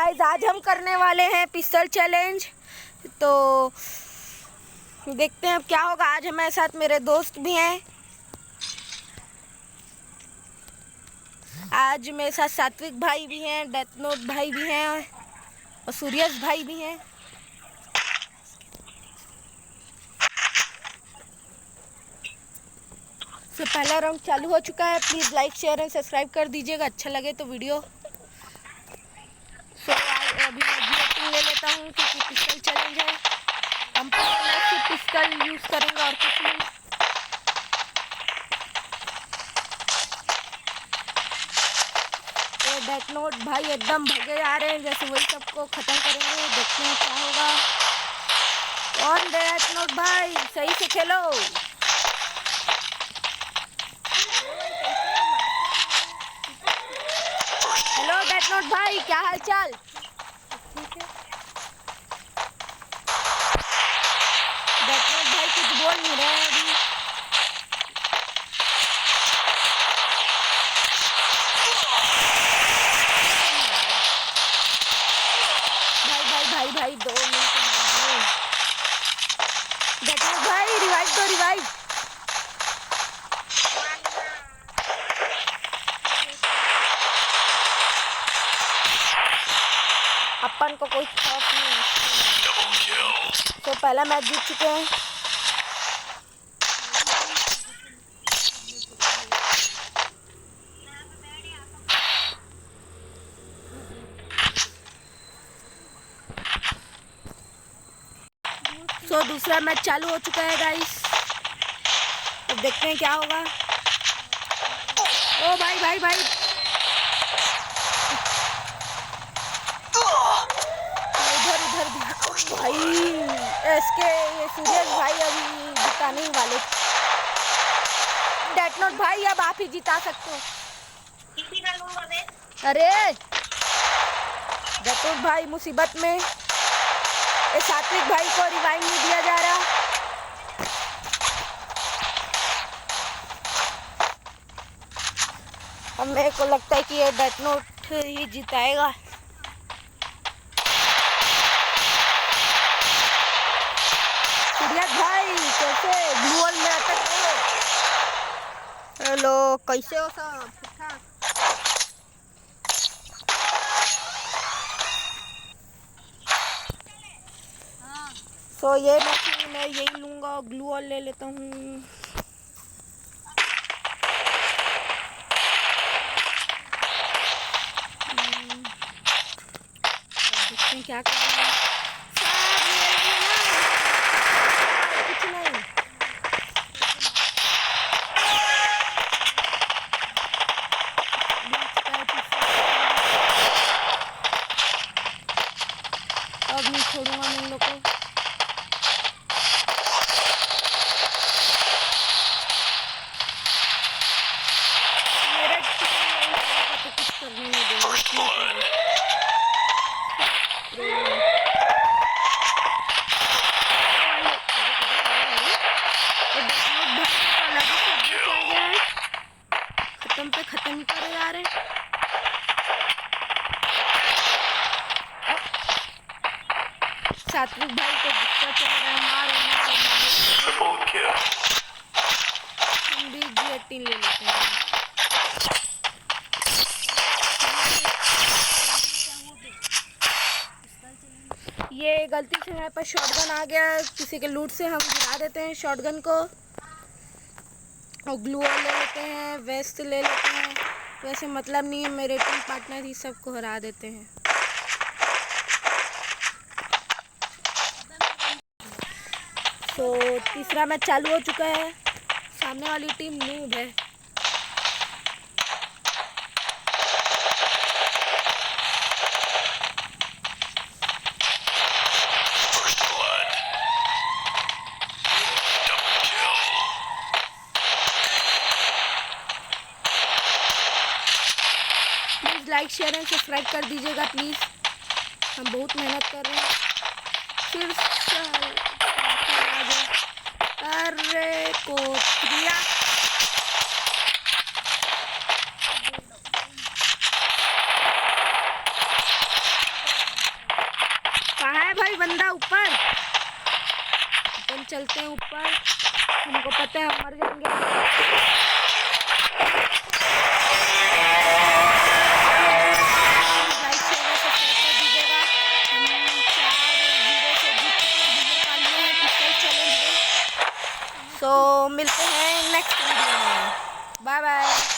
Guys आज हम करने वाले हैं पिस्टल चैलेंज। तो देखते हैं अब क्या होगा। आज हमारे साथ मेरे दोस्त भी हैं। आज मेरे साथ सात्विक भाई भी हैं, डेथ नोट भाई भी हैं और सूर्यस भाई भी हैं। तो पहला राउंड चालू हो चुका है। Please like share and subscribe कर दीजिएगा अच्छा लगे तो वीडियो। तो अभी मैं ले लेता हूँ क्योंकि पिस्टल चैलेंज है। हम सिर्फ पिस्टल यूज़ करेंगे और कुछ नहीं। तो डेथ नोट भाई एकदम भगे आ रहे हैं, जैसे वही सबको ख़त्म करेंगे। देखते हैं क्या होगा। कौन डेथ नोट भाई सही से खेलो। हेलो डेथ नोट भाई, क्या हाल चाल? डेथ नोट भाई कुछ बोल नहीं रहे हैं अभी। भाई 2 मिनट डेथ नोट भाई रिवाइव दो, रिवाइव। अपन को कोई खौफ नहीं है। तो पहला मैच जीत चुके हैं। तो दूसरा मैच चालू हो चुका है गाइस। अब देखते हैं क्या होगा। ओ भाई भाई भाई इधर उधर भाई इसके ये सूरज भाई अभी जिताने ही वाले। डेथ नोट भाई अब आप ही जिता सकते हो। अरे डेथ नोट भाई मुसीबत में। सात्विक भाई को रिवाइव नहीं दिया जा रहा। अब मेरे को लगता है कि ये डेथ नोट ही जिताएगा। सूर्यस भाई कैसे ब्लू वॉल में अटक गए। हेलो कैसे हो सब? ठीक ठाक। तो ये मैं यही लूँगा, ग्लू वॉल ले लेता हूँ। देखते हैं क्या कर रहे हैं। कुछ नहीं। अब नहीं छोड़ूंगा मैं इन लोग को। खत्म करे जा रहे हैं। सात्विक भाई को गुस्सा चल रहा है। मारो हम भी G18 ले लेते हैं। ये गलती से हमारे पास शॉटगन आ गया। किसी के लूट से हम गिरा देते हैं शॉटगन को और ग्लू वॉल ले लेते हैं, वेस्ट ले लेते हैं। वैसे मतलब नहीं है, मेरे टीम पार्टनर ही सबको हरा देते हैं। तो तीसरा मैच चालू हो चुका है। सामने वाली टीम नूब है। Please like share and subscribe कर दीजिएगा प्लीज़। हम बहुत मेहनत कर रहे हैं। फिर अरे को दिया। भाई बंदा ऊपर। अपन चलते हैं ऊपर, हमको पता है हम मर जाएंगे। लाइक शेयर सब्सक्राइब कर दीजिएगा। हम 4-0 से जीत चुके हैं, विजय पा लिए हैं पिस्टल चैलेंज में। सो मिलते हैं नेक्स्ट वीडियो में। Bye bye.